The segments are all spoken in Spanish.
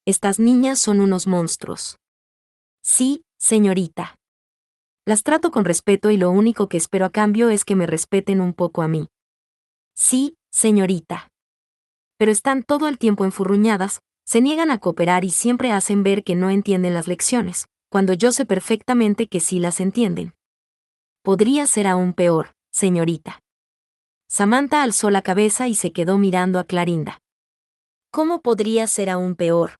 estas niñas son unos monstruos. Sí, señorita. Las trato con respeto y lo único que espero a cambio es que me respeten un poco a mí. Sí, señorita. Pero están todo el tiempo enfurruñadas, se niegan a cooperar y siempre hacen ver que no entienden las lecciones, cuando yo sé perfectamente que sí las entienden. Podría ser aún peor, señorita. Samantha alzó la cabeza y se quedó mirando a Clarinda. ¿Cómo podría ser aún peor?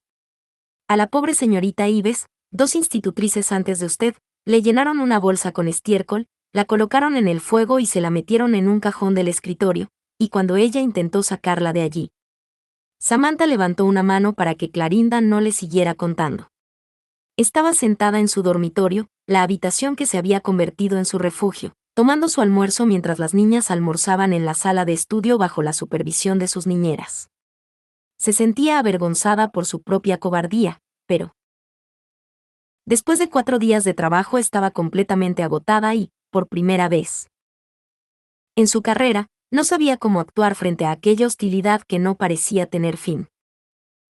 A la pobre señorita Ives, 2 institutrices antes de usted, le llenaron una bolsa con estiércol, la colocaron en el fuego y se la metieron en un cajón del escritorio, y cuando ella intentó sacarla de allí. Samantha levantó una mano para que Clarinda no le siguiera contando. Estaba sentada en su dormitorio, la habitación que se había convertido en su refugio, tomando su almuerzo mientras las niñas almorzaban en la sala de estudio bajo la supervisión de sus niñeras. Se sentía avergonzada por su propia cobardía, pero después de 4 días de trabajo estaba completamente agotada y, por primera vez en su carrera, no sabía cómo actuar frente a aquella hostilidad que no parecía tener fin.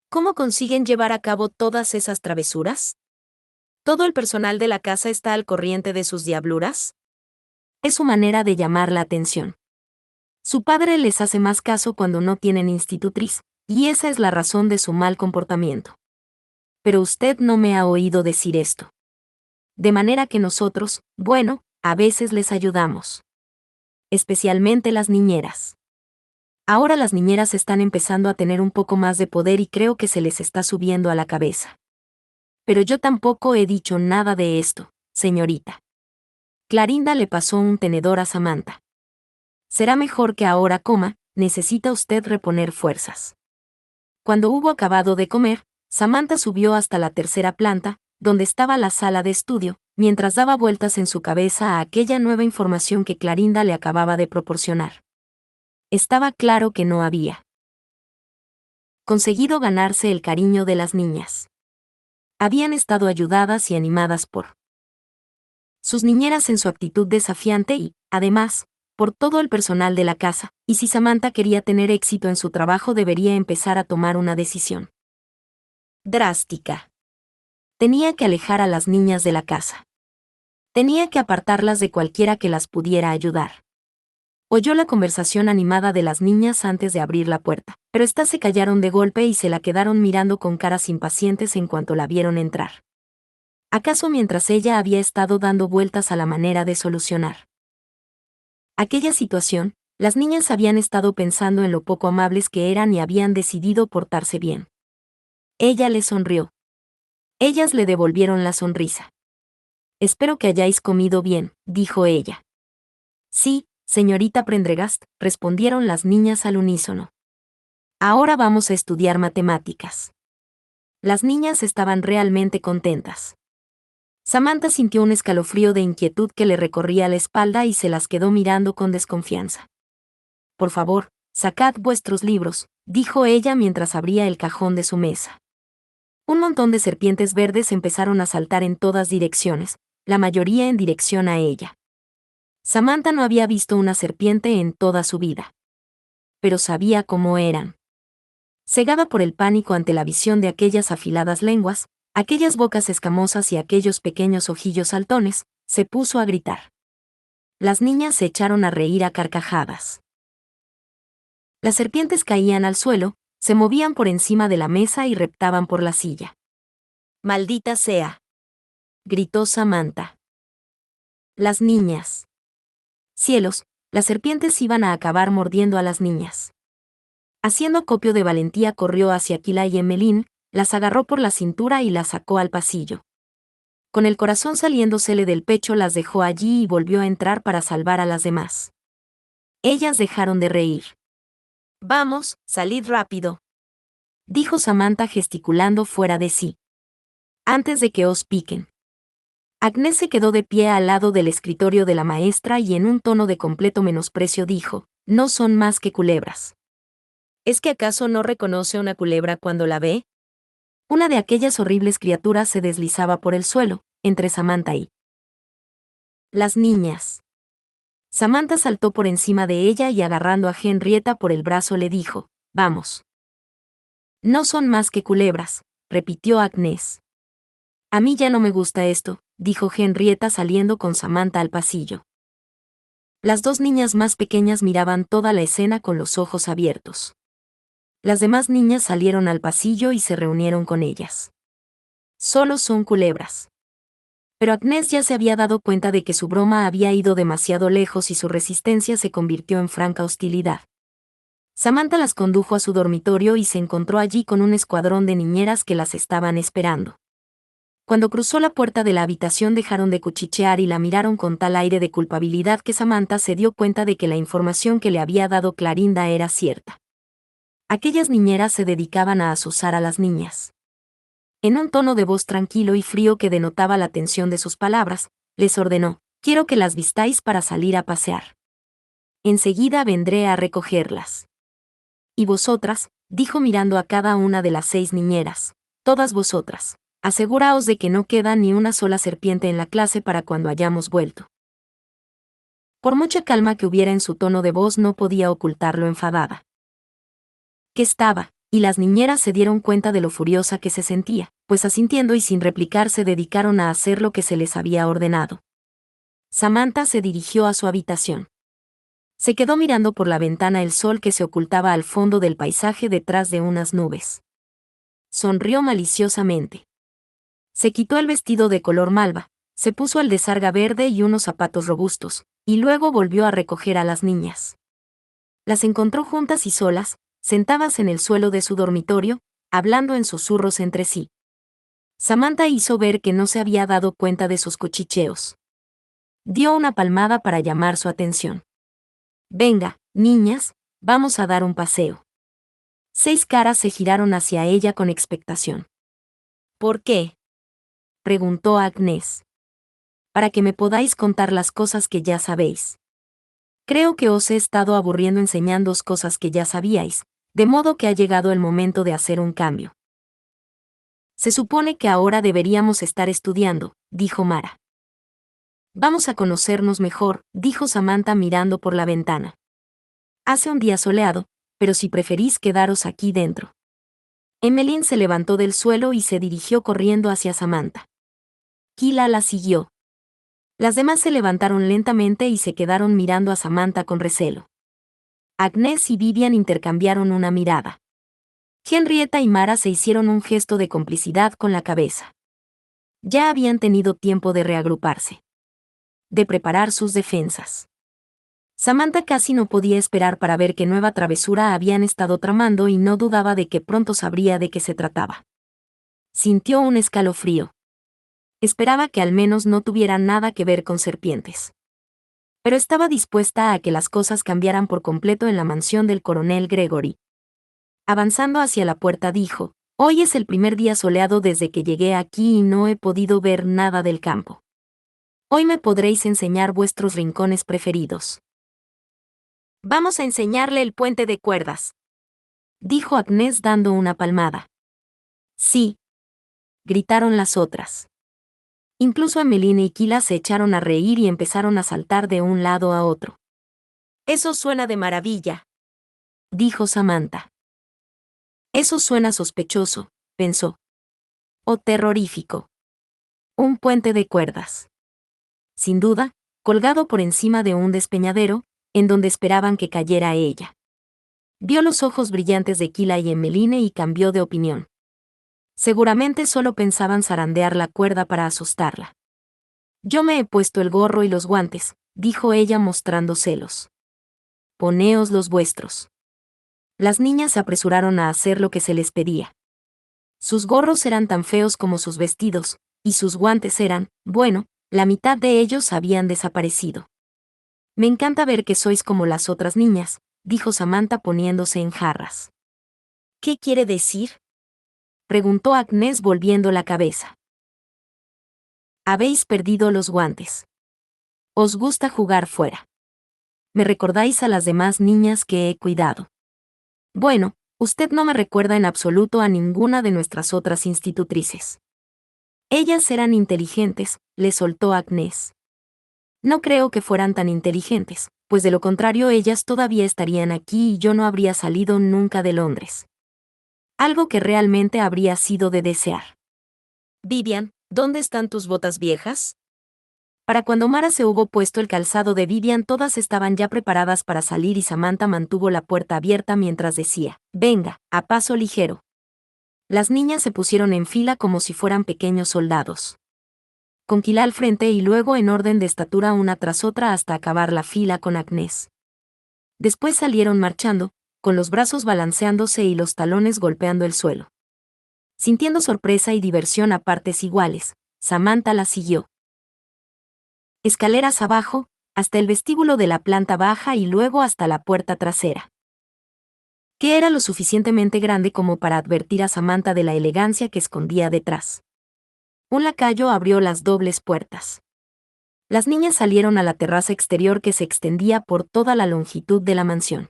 ¿Cómo consiguen llevar a cabo todas esas travesuras? ¿Todo el personal de la casa está al corriente de sus diabluras? Es su manera de llamar la atención. Su padre les hace más caso cuando no tienen institutriz, y esa es la razón de su mal comportamiento. Pero usted no me ha oído decir esto. De manera que nosotros, bueno, a veces les ayudamos. Especialmente las niñeras. Ahora las niñeras están empezando a tener un poco más de poder y creo que se les está subiendo a la cabeza. Pero yo tampoco he dicho nada de esto, señorita. Clarinda le pasó un tenedor a Samantha. Será mejor que ahora coma, necesita usted reponer fuerzas. Cuando hubo acabado de comer, Samantha subió hasta la 3ª planta, donde estaba la sala de estudio, mientras daba vueltas en su cabeza a aquella nueva información que Clarinda le acababa de proporcionar. Estaba claro que no había conseguido ganarse el cariño de las niñas. Habían estado ayudadas y animadas por sus niñeras en su actitud desafiante y, además, por todo el personal de la casa, y si Samantha quería tener éxito en su trabajo debería empezar a tomar una decisión drástica. Tenía que alejar a las niñas de la casa. Tenía que apartarlas de cualquiera que las pudiera ayudar. Oyó la conversación animada de las niñas antes de abrir la puerta, pero éstas se callaron de golpe y se la quedaron mirando con caras impacientes en cuanto la vieron entrar. ¿Acaso mientras ella había estado dando vueltas a la manera de solucionar aquella situación, las niñas habían estado pensando en lo poco amables que eran y habían decidido portarse bien? Ella les sonrió. Ellas le devolvieron la sonrisa. Espero que hayáis comido bien, dijo ella. Sí, señorita Prendergast, respondieron las niñas al unísono. Ahora vamos a estudiar matemáticas. Las niñas estaban realmente contentas. Samantha sintió un escalofrío de inquietud que le recorría la espalda y se las quedó mirando con desconfianza. Por favor, sacad vuestros libros, dijo ella mientras abría el cajón de su mesa. Un montón de serpientes verdes empezaron a saltar en todas direcciones, la mayoría en dirección a ella. Samantha no había visto una serpiente en toda su vida. Pero sabía cómo eran. Cegada por el pánico ante la visión de aquellas afiladas lenguas, aquellas bocas escamosas y aquellos pequeños ojillos saltones, se puso a gritar. Las niñas se echaron a reír a carcajadas. Las serpientes caían al suelo, se movían por encima de la mesa y reptaban por la silla. ¡Maldita sea!, gritó Samantha. Las niñas. Cielos, las serpientes iban a acabar mordiendo a las niñas. Haciendo acopio de valentía corrió hacia Aquila y Emmeline, las agarró por la cintura y las sacó al pasillo. Con el corazón saliéndosele del pecho las dejó allí y volvió a entrar para salvar a las demás. Ellas dejaron de reír. Vamos, salid rápido, dijo Samantha gesticulando fuera de sí. Antes de que os piquen. Agnès se quedó de pie al lado del escritorio de la maestra y en un tono de completo menosprecio dijo, no son más que culebras. ¿Es que acaso no reconoce una culebra cuando la ve? Una de aquellas horribles criaturas se deslizaba por el suelo, entre Samantha y las niñas. Samantha saltó por encima de ella y agarrando a Henrietta por el brazo le dijo, vamos. No son más que culebras, repitió Agnes. A mí ya no me gusta esto, dijo Henrietta saliendo con Samantha al pasillo. Las dos niñas más pequeñas miraban toda la escena con los ojos abiertos. Las demás niñas salieron al pasillo y se reunieron con ellas. Solo son culebras. Pero Agnes ya se había dado cuenta de que su broma había ido demasiado lejos y su resistencia se convirtió en franca hostilidad. Samantha las condujo a su dormitorio y se encontró allí con un escuadrón de niñeras que las estaban esperando. Cuando cruzó la puerta de la habitación dejaron de cuchichear y la miraron con tal aire de culpabilidad que Samantha se dio cuenta de que la información que le había dado Clorinda era cierta. Aquellas niñeras se dedicaban a azuzar a las niñas. En un tono de voz tranquilo y frío que denotaba la tensión de sus palabras, les ordenó: «Quiero que las vistáis para salir a pasear. Enseguida vendré a recogerlas. Y vosotras», dijo mirando a cada una de las 6 niñeras, «todas vosotras, aseguraos de que no queda ni una sola serpiente en la clase para cuando hayamos vuelto». Por mucha calma que hubiera en su tono de voz no podía ocultar lo enfadada que estaba, y las niñeras se dieron cuenta de lo furiosa que se sentía, pues asintiendo y sin replicar se dedicaron a hacer lo que se les había ordenado. Samantha se dirigió a su habitación. Se quedó mirando por la ventana el sol que se ocultaba al fondo del paisaje detrás de unas nubes. Sonrió maliciosamente. Se quitó el vestido de color malva, se puso el de sarga verde y unos zapatos robustos, y luego volvió a recoger a las niñas. Las encontró juntas y solas, sentadas en el suelo de su dormitorio, hablando en susurros entre sí. Samantha hizo ver que no se había dado cuenta de sus cuchicheos. Dio una palmada para llamar su atención. «Venga, niñas, vamos a dar un paseo». 6 caras se giraron hacia ella con expectación. «¿Por qué?», preguntó Agnes. «Para que me podáis contar las cosas que ya sabéis. Creo que os he estado aburriendo enseñándoos cosas que ya sabíais, de modo que ha llegado el momento de hacer un cambio». «Se supone que ahora deberíamos estar estudiando», dijo Mara. «Vamos a conocernos mejor», dijo Samantha mirando por la ventana. «Hace un día soleado, pero si preferís quedaros aquí dentro». Emmeline se levantó del suelo y se dirigió corriendo hacia Samantha. Kyla la siguió. Las demás se levantaron lentamente y se quedaron mirando a Samantha con recelo. Agnes y Vivian intercambiaron una mirada. Henrietta y Mara se hicieron un gesto de complicidad con la cabeza. Ya habían tenido tiempo de reagruparse, de preparar sus defensas. Samantha casi no podía esperar para ver qué nueva travesura habían estado tramando y no dudaba de que pronto sabría de qué se trataba. Sintió un escalofrío. Esperaba que al menos no tuvieran nada que ver con serpientes. Pero estaba dispuesta a que las cosas cambiaran por completo en la mansión del coronel Gregory. Avanzando hacia la puerta dijo: «Hoy es el primer día soleado desde que llegué aquí y no he podido ver nada del campo. Hoy me podréis enseñar vuestros rincones preferidos». «Vamos a enseñarle el puente de cuerdas», dijo Agnes dando una palmada. «Sí», gritaron las otras. Incluso Emmeline y Kyla se echaron a reír y empezaron a saltar de un lado a otro. «Eso suena de maravilla», dijo Samantha. «Eso suena sospechoso», pensó. «O terrorífico. Un puente de cuerdas. Sin duda, colgado por encima de un despeñadero, en donde esperaban que cayera ella». Vio los ojos brillantes de Kyla y Emmeline y cambió de opinión. Seguramente solo pensaban zarandear la cuerda para asustarla. «Yo me he puesto el gorro y los guantes», dijo ella mostrando celos. «Poneos los vuestros». Las niñas se apresuraron a hacer lo que se les pedía. Sus gorros eran tan feos como sus vestidos, y sus guantes eran, bueno, la mitad de ellos habían desaparecido. «Me encanta ver que sois como las otras niñas», dijo Samantha poniéndose en jarras. «¿Qué quiere decir?», preguntó Agnes volviendo la cabeza. «Habéis perdido los guantes. Os gusta jugar fuera. Me recordáis a las demás niñas que he cuidado. Bueno, usted no me recuerda en absoluto a ninguna de nuestras otras institutrices». «Ellas eran inteligentes», le soltó Agnes. «No creo que fueran tan inteligentes, pues de lo contrario ellas todavía estarían aquí y yo no habría salido nunca de Londres». Algo que realmente habría sido de desear. Vivian, ¿dónde están tus botas viejas? Para cuando Mara se hubo puesto el calzado de Vivian, todas estaban ya preparadas para salir y Samantha mantuvo la puerta abierta mientras decía, venga, a paso ligero. Las niñas se pusieron en fila como si fueran pequeños soldados. Con Kila al frente y luego en orden de estatura una tras otra hasta acabar la fila con Agnès. Después salieron marchando, con los brazos balanceándose y los talones golpeando el suelo. Sintiendo sorpresa y diversión a partes iguales, Samantha la siguió. Escaleras abajo, hasta el vestíbulo de la planta baja y luego hasta la puerta trasera. Que era lo suficientemente grande como para advertir a Samantha de la elegancia que escondía detrás. Un lacayo abrió las dobles puertas. Las niñas salieron a la terraza exterior que se extendía por toda la longitud de la mansión.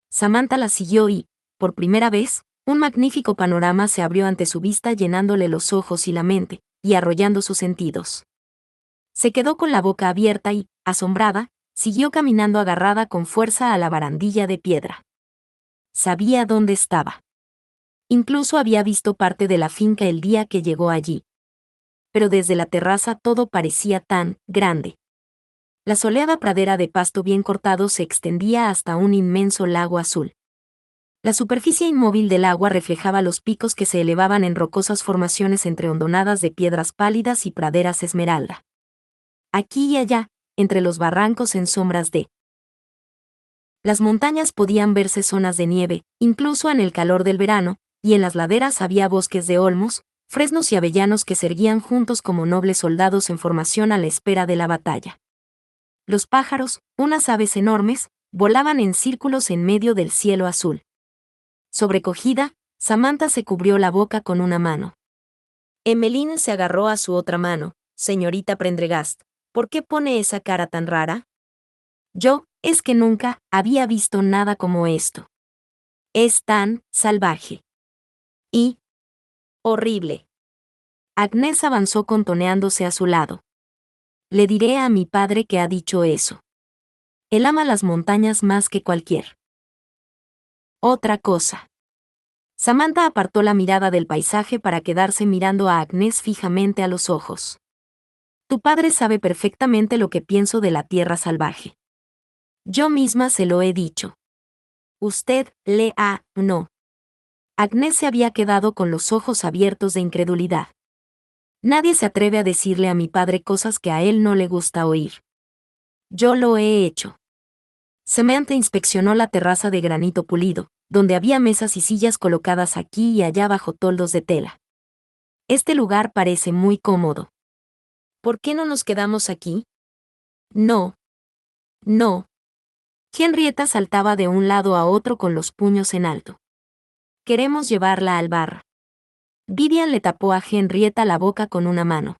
Samantha la siguió y, por primera vez, un magnífico panorama se abrió ante su vista llenándole los ojos y la mente, y arrollando sus sentidos. Se quedó con la boca abierta y, asombrada, siguió caminando agarrada con fuerza a la barandilla de piedra. Sabía dónde estaba. Incluso había visto parte de la finca el día que llegó allí. Pero desde la terraza todo parecía tan grande. La soleada pradera de pasto bien cortado se extendía hasta un inmenso lago azul. La superficie inmóvil del agua reflejaba los picos que se elevaban en rocosas formaciones entre hondonadas de piedras pálidas y praderas esmeralda. Aquí y allá, entre los barrancos en sombras de las montañas podían verse zonas de nieve, incluso en el calor del verano, y en las laderas había bosques de olmos, fresnos y avellanos que se erguían juntos como nobles soldados en formación a la espera de la batalla. Los pájaros, unas aves enormes, volaban en círculos en medio del cielo azul. Sobrecogida, Samantha se cubrió la boca con una mano. Emmeline se agarró a su otra mano. Señorita Prendergast, ¿por qué pone esa cara tan rara? Es que nunca había visto nada como esto. Es tan salvaje. Y horrible. Agnès avanzó contoneándose a su lado. Le diré a mi padre que ha dicho eso. Él ama las montañas más que cualquier otra cosa. Samantha apartó la mirada del paisaje para quedarse mirando a Agnès fijamente a los ojos. Tu padre sabe perfectamente lo que pienso de la tierra salvaje. Yo misma se lo he dicho. Usted, no. Agnès se había quedado con los ojos abiertos de incredulidad. Nadie se atreve a decirle a mi padre cosas que a él no le gusta oír. Yo lo he hecho. Samantha inspeccionó la terraza de granito pulido, donde había mesas y sillas colocadas aquí y allá bajo toldos de tela. Este lugar parece muy cómodo. ¿Por qué no nos quedamos aquí? No. No. Henrietta saltaba de un lado a otro con los puños en alto. Queremos llevarla al bar. Vivian le tapó a Henrietta la boca con una mano.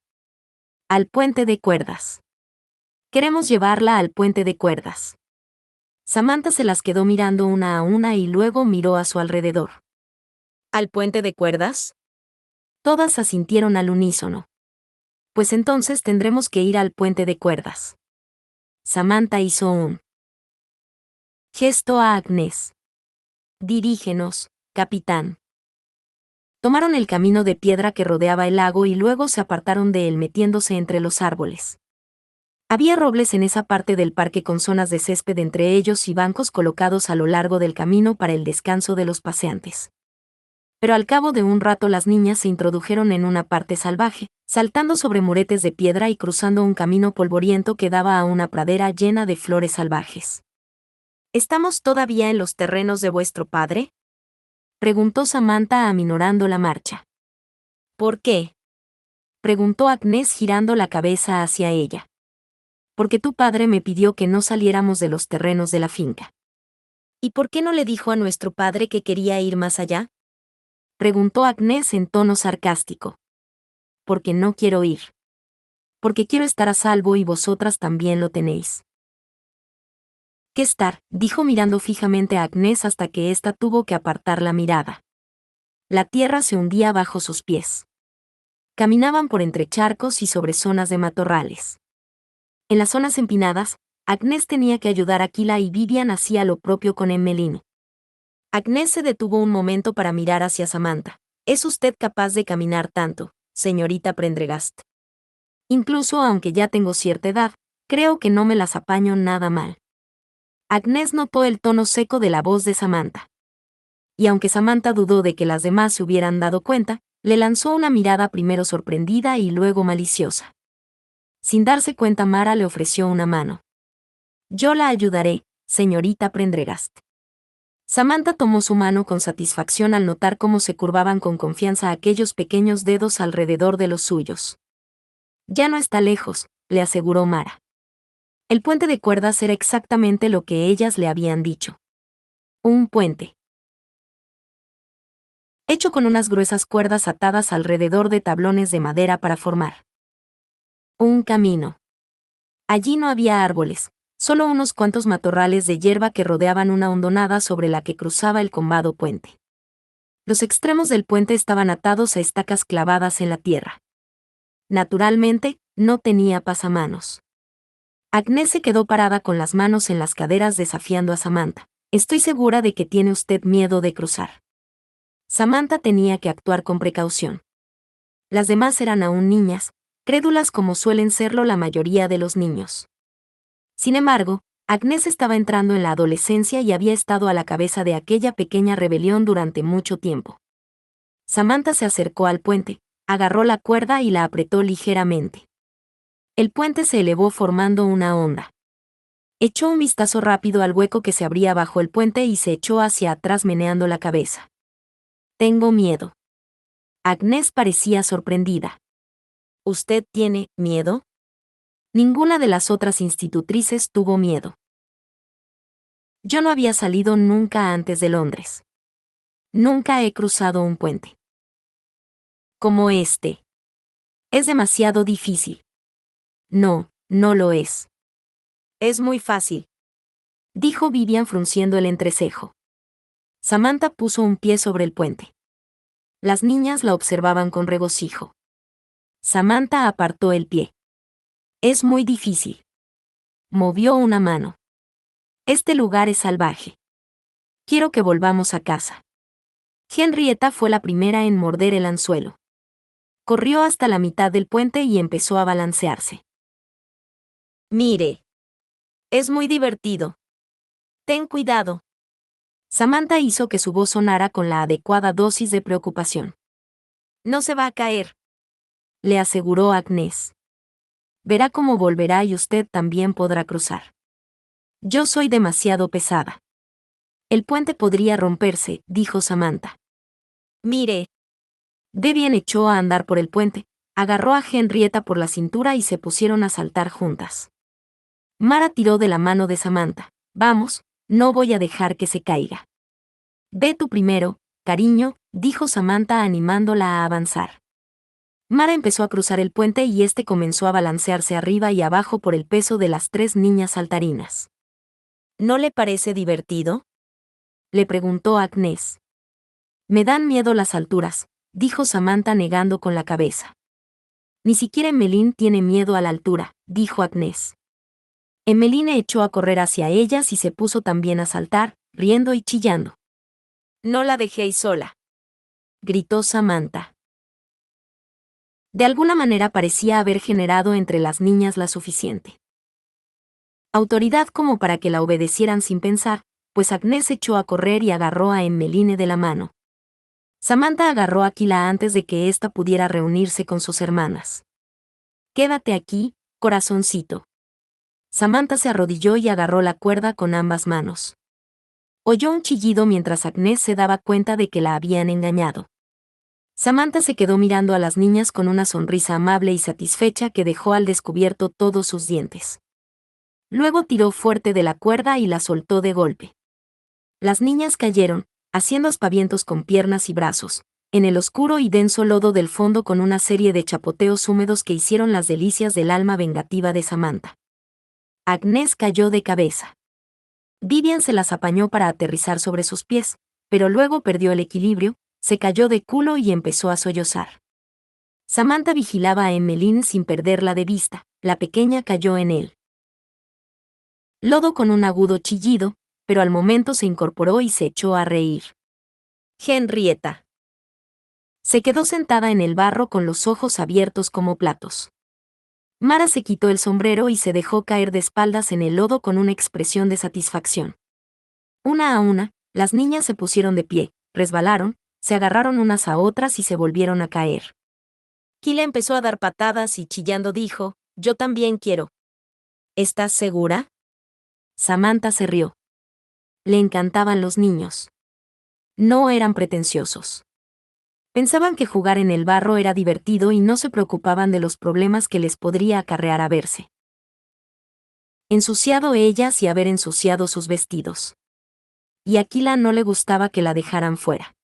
Al puente de cuerdas. Queremos llevarla al puente de cuerdas. Samantha se las quedó mirando una a una y luego miró a su alrededor. ¿Al puente de cuerdas? Todas asintieron al unísono. Pues entonces tendremos que ir al puente de cuerdas. Samantha hizo un gesto a Agnès. Dirígenos, capitán. Tomaron el camino de piedra que rodeaba el lago y luego se apartaron de él metiéndose entre los árboles. Había robles en esa parte del parque con zonas de césped entre ellos y bancos colocados a lo largo del camino para el descanso de los paseantes. Pero al cabo de un rato las niñas se introdujeron en una parte salvaje, saltando sobre muretes de piedra y cruzando un camino polvoriento que daba a una pradera llena de flores salvajes. ¿Estamos todavía en los terrenos de vuestro padre?, preguntó Samantha aminorando la marcha. ¿Por qué?, preguntó Agnès girando la cabeza hacia ella. Porque tu padre me pidió que no saliéramos de los terrenos de la finca. ¿Y por qué no le dijo a nuestro padre que quería ir más allá?, preguntó Agnès en tono sarcástico. Porque no quiero ir. Porque quiero estar a salvo y vosotras también lo tenéis. ¿Qué estar?, dijo mirando fijamente a Agnès hasta que ésta tuvo que apartar la mirada. La tierra se hundía bajo sus pies. Caminaban por entre charcos y sobre zonas de matorrales. En las zonas empinadas, Agnès tenía que ayudar a Kila y Vivian hacía lo propio con Emmeline. Agnes se detuvo un momento para mirar hacia Samantha. ¿Es usted capaz de caminar tanto, señorita Prendergast? Incluso aunque ya tengo cierta edad, creo que no me las apaño nada mal. Agnes notó el tono seco de la voz de Samantha. Y aunque Samantha dudó de que las demás se hubieran dado cuenta, le lanzó una mirada primero sorprendida y luego maliciosa. Sin darse cuenta, Mara le ofreció una mano. Yo la ayudaré, señorita Prendergast. Samantha tomó su mano con satisfacción al notar cómo se curvaban con confianza aquellos pequeños dedos alrededor de los suyos. Ya no está lejos, le aseguró Mara. El puente de cuerdas era exactamente lo que ellas le habían dicho. Un puente. Hecho con unas gruesas cuerdas atadas alrededor de tablones de madera para formar un camino. Allí no había árboles, solo unos cuantos matorrales de hierba que rodeaban una hondonada sobre la que cruzaba el combado puente. Los extremos del puente estaban atados a estacas clavadas en la tierra. Naturalmente, no tenía pasamanos. Agnes se quedó parada con las manos en las caderas desafiando a Samantha. Estoy segura de que tiene usted miedo de cruzar. Samantha tenía que actuar con precaución. Las demás eran aún niñas, crédulas como suelen serlo la mayoría de los niños. Sin embargo, Agnes estaba entrando en la adolescencia y había estado a la cabeza de aquella pequeña rebelión durante mucho tiempo. Samantha se acercó al puente, agarró la cuerda y la apretó ligeramente. El puente se elevó formando una onda. Echó un vistazo rápido al hueco que se abría bajo el puente y se echó hacia atrás meneando la cabeza. Tengo miedo. Agnes parecía sorprendida. ¿Usted tiene miedo? Ninguna de las otras institutrices tuvo miedo. Yo no había salido nunca antes de Londres. Nunca he cruzado un puente como este. Es demasiado difícil. No, no lo es. Es muy fácil, dijo Vivian frunciendo el entrecejo. Samantha puso un pie sobre el puente. Las niñas la observaban con regocijo. Samantha apartó el pie. Es muy difícil. Movió una mano. Este lugar es salvaje. Quiero que volvamos a casa. Henrietta fue la primera en morder el anzuelo. Corrió hasta la mitad del puente y empezó a balancearse. Mire. Es muy divertido. Ten cuidado. Samantha hizo que su voz sonara con la adecuada dosis de preocupación. No se va a caer, le aseguró Agnes. Verá cómo volverá y usted también podrá cruzar. Yo soy demasiado pesada. El puente podría romperse, dijo Samantha. Mire. Debian echó a andar por el puente, agarró a Henrietta por la cintura y se pusieron a saltar juntas. Mara tiró de la mano de Samantha. Vamos, no voy a dejar que se caiga. Ve tú primero, cariño, dijo Samantha animándola a avanzar. Mara empezó a cruzar el puente y este comenzó a balancearse arriba y abajo por el peso de las tres niñas saltarinas. ¿No le parece divertido?, le preguntó Agnes. Me dan miedo las alturas, dijo Samantha negando con la cabeza. Ni siquiera Emmeline tiene miedo a la altura, dijo Agnes. Emmeline echó a correr hacia ellas y se puso también a saltar, riendo y chillando. No la dejéis sola, gritó Samantha. De alguna manera parecía haber generado entre las niñas la suficiente autoridad como para que la obedecieran sin pensar, pues Agnes echó a correr y agarró a Emmeline de la mano. Samantha agarró a Aquila antes de que ésta pudiera reunirse con sus hermanas. Quédate aquí, corazoncito. Samantha se arrodilló y agarró la cuerda con ambas manos. Oyó un chillido mientras Agnes se daba cuenta de que la habían engañado. Samantha se quedó mirando a las niñas con una sonrisa amable y satisfecha que dejó al descubierto todos sus dientes. Luego tiró fuerte de la cuerda y la soltó de golpe. Las niñas cayeron, haciendo aspavientos con piernas y brazos, en el oscuro y denso lodo del fondo con una serie de chapoteos húmedos que hicieron las delicias del alma vengativa de Samantha. Agnes cayó de cabeza. Vivian se las apañó para aterrizar sobre sus pies, pero luego perdió el equilibrio, se cayó de culo y empezó a sollozar. Samantha vigilaba a Emmeline sin perderla de vista, la pequeña cayó en él. Lodo con un agudo chillido, pero al momento se incorporó y se echó a reír. Henrietta. Se quedó sentada en el barro con los ojos abiertos como platos. Mara se quitó el sombrero y se dejó caer de espaldas en el lodo con una expresión de satisfacción. Una a una, las niñas se pusieron de pie, resbalaron, se agarraron unas a otras y se volvieron a caer. Kila empezó a dar patadas y chillando dijo, «Yo también quiero». «¿Estás segura?» Samantha se rió. Le encantaban los niños. No eran pretenciosos. Pensaban que jugar en el barro era divertido y no se preocupaban de los problemas que les podría acarrear a verse ensuciado ellas y haber ensuciado sus vestidos. Y a Kila no le gustaba que la dejaran fuera.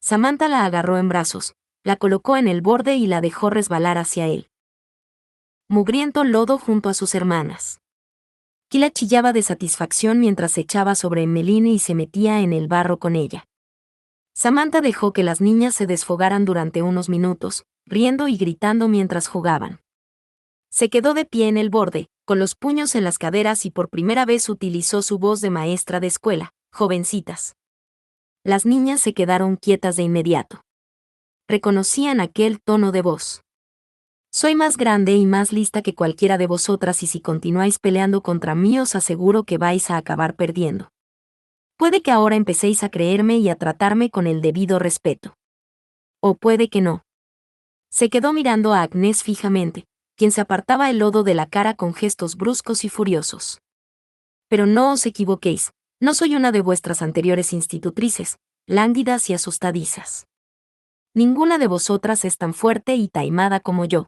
Samantha la agarró en brazos, la colocó en el borde y la dejó resbalar hacia él. Mugriento lodo junto a sus hermanas. Kila chillaba de satisfacción mientras se echaba sobre Emmeline y se metía en el barro con ella. Samantha dejó que las niñas se desfogaran durante unos minutos, riendo y gritando mientras jugaban. Se quedó de pie en el borde, con los puños en las caderas y por primera vez utilizó su voz de maestra de escuela, «Jovencitas». Las niñas se quedaron quietas de inmediato. Reconocían aquel tono de voz. «Soy más grande y más lista que cualquiera de vosotras y si continuáis peleando contra mí os aseguro que vais a acabar perdiendo. Puede que ahora empecéis a creerme y a tratarme con el debido respeto. O puede que no». Se quedó mirando a Agnès fijamente, quien se apartaba el lodo de la cara con gestos bruscos y furiosos. «Pero no os equivoquéis, no soy una de vuestras anteriores institutrices, lánguidas y asustadizas. Ninguna de vosotras es tan fuerte y taimada como yo».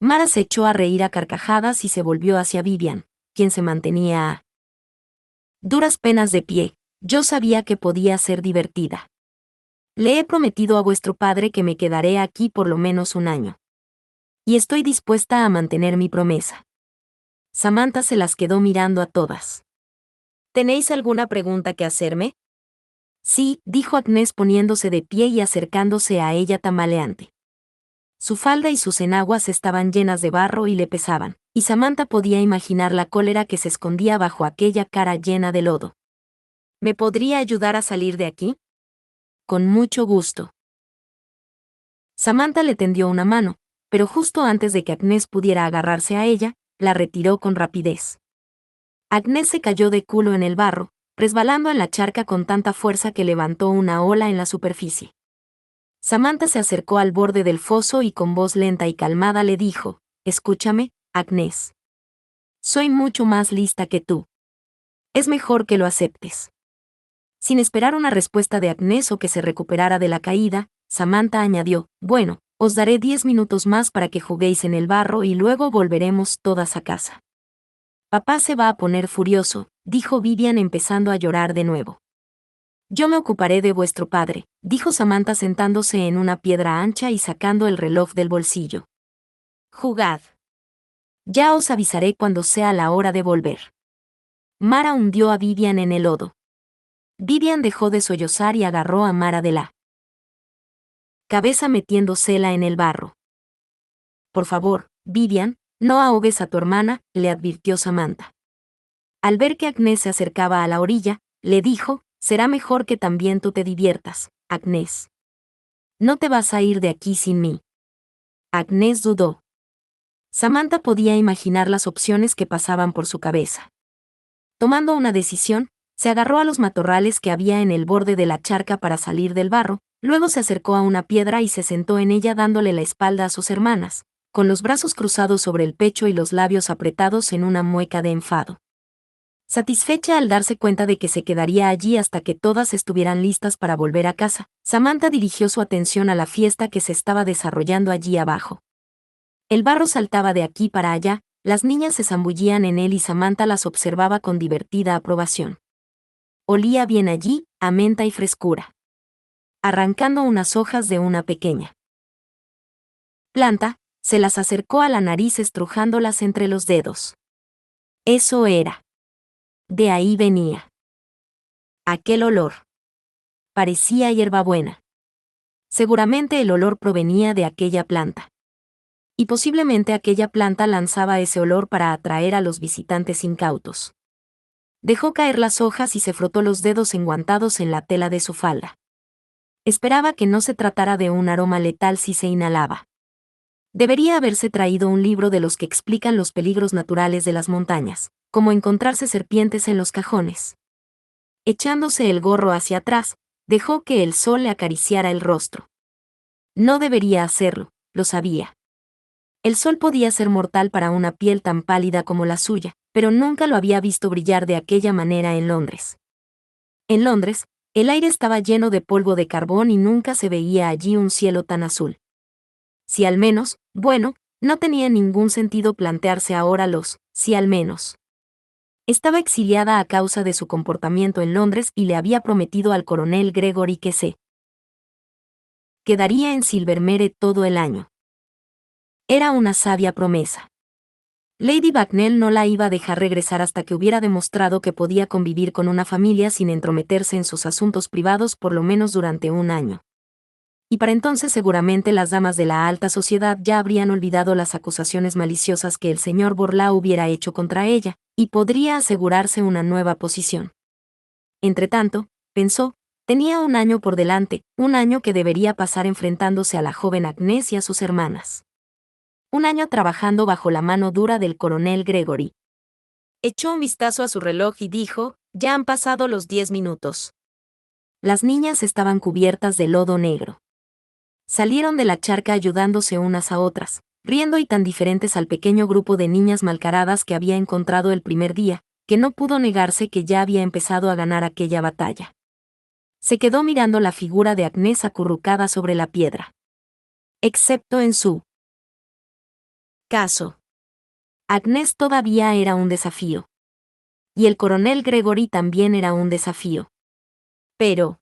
Mara se echó a reír a carcajadas y se volvió hacia Vivian, quien se mantenía a duras penas de pie. «Yo sabía que podía ser divertida. Le he prometido a vuestro padre que me quedaré aquí por lo menos un año. Y estoy dispuesta a mantener mi promesa». Samantha se las quedó mirando a todas. «¿Tenéis alguna pregunta que hacerme?» «Sí», dijo Agnès poniéndose de pie y acercándose a ella tambaleante. Su falda y sus enaguas estaban llenas de barro y le pesaban, y Samantha podía imaginar la cólera que se escondía bajo aquella cara llena de lodo. «¿Me podría ayudar a salir de aquí?» «Con mucho gusto». Samantha le tendió una mano, pero justo antes de que Agnès pudiera agarrarse a ella, la retiró con rapidez. Agnès se cayó de culo en el barro, resbalando en la charca con tanta fuerza que levantó una ola en la superficie. Samantha se acercó al borde del foso y con voz lenta y calmada le dijo, «Escúchame, Agnès. Soy mucho más lista que tú. Es mejor que lo aceptes». Sin esperar una respuesta de Agnès o que se recuperara de la caída, Samantha añadió, «Bueno, os daré 10 minutos más para que juguéis en el barro y luego volveremos todas a casa». «Papá se va a poner furioso», dijo Vivian empezando a llorar de nuevo. «Yo me ocuparé de vuestro padre», dijo Samantha sentándose en una piedra ancha y sacando el reloj del bolsillo. «Jugad. Ya os avisaré cuando sea la hora de volver». Mara hundió a Vivian en el lodo. Vivian dejó de sollozar y agarró a Mara de la cabeza metiéndosela en el barro. «Por favor, Vivian, no ahogues a tu hermana», le advirtió Samantha. Al ver que Agnès se acercaba a la orilla, le dijo, «Será mejor que también tú te diviertas, Agnès. No te vas a ir de aquí sin mí». Agnès dudó. Samantha podía imaginar las opciones que pasaban por su cabeza. Tomando una decisión, se agarró a los matorrales que había en el borde de la charca para salir del barro, luego se acercó a una piedra y se sentó en ella dándole la espalda a sus hermanas, con los brazos cruzados sobre el pecho y los labios apretados en una mueca de enfado. Satisfecha al darse cuenta de que se quedaría allí hasta que todas estuvieran listas para volver a casa, Samantha dirigió su atención a la fiesta que se estaba desarrollando allí abajo. El barro saltaba de aquí para allá, las niñas se zambullían en él y Samantha las observaba con divertida aprobación. Olía bien allí, a menta y frescura. Arrancando unas hojas de una pequeña planta, se las acercó a la nariz estrujándolas entre los dedos. Eso era. De ahí venía aquel olor. Parecía hierbabuena. Seguramente el olor provenía de aquella planta. Y posiblemente aquella planta lanzaba ese olor para atraer a los visitantes incautos. Dejó caer las hojas y se frotó los dedos enguantados en la tela de su falda. Esperaba que no se tratara de un aroma letal si se inhalaba. Debería haberse traído un libro de los que explican los peligros naturales de las montañas, como encontrarse serpientes en los cajones. Echándose el gorro hacia atrás, dejó que el sol le acariciara el rostro. No debería hacerlo, lo sabía. El sol podía ser mortal para una piel tan pálida como la suya, pero nunca lo había visto brillar de aquella manera en Londres. En Londres, el aire estaba lleno de polvo de carbón y nunca se veía allí un cielo tan azul. Si al menos, bueno, no tenía ningún sentido plantearse ahora si al menos. Estaba exiliada a causa de su comportamiento en Londres y le había prometido al coronel Gregory que se quedaría en Silvermere todo el año. Era una sabia promesa. Lady Bracknell no la iba a dejar regresar hasta que hubiera demostrado que podía convivir con una familia sin entrometerse en sus asuntos privados por lo menos durante un año. Y para entonces seguramente las damas de la alta sociedad ya habrían olvidado las acusaciones maliciosas que el señor Borlao hubiera hecho contra ella, y podría asegurarse una nueva posición. Entretanto, pensó, tenía un año por delante, un año que debería pasar enfrentándose a la joven Agnes y a sus hermanas. Un año trabajando bajo la mano dura del coronel Gregory. Echó un vistazo a su reloj y dijo, ya han pasado los 10 minutos. Las niñas estaban cubiertas de lodo negro. Salieron de la charca ayudándose unas a otras, riendo y tan diferentes al pequeño grupo de niñas malcaradas que había encontrado el primer día, que no pudo negarse que ya había empezado a ganar aquella batalla. Se quedó mirando la figura de Agnes acurrucada sobre la piedra. Excepto en su caso. Agnes todavía era un desafío. Y el coronel Gregory también era un desafío. Pero,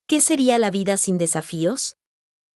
¿qué sería la vida sin desafíos?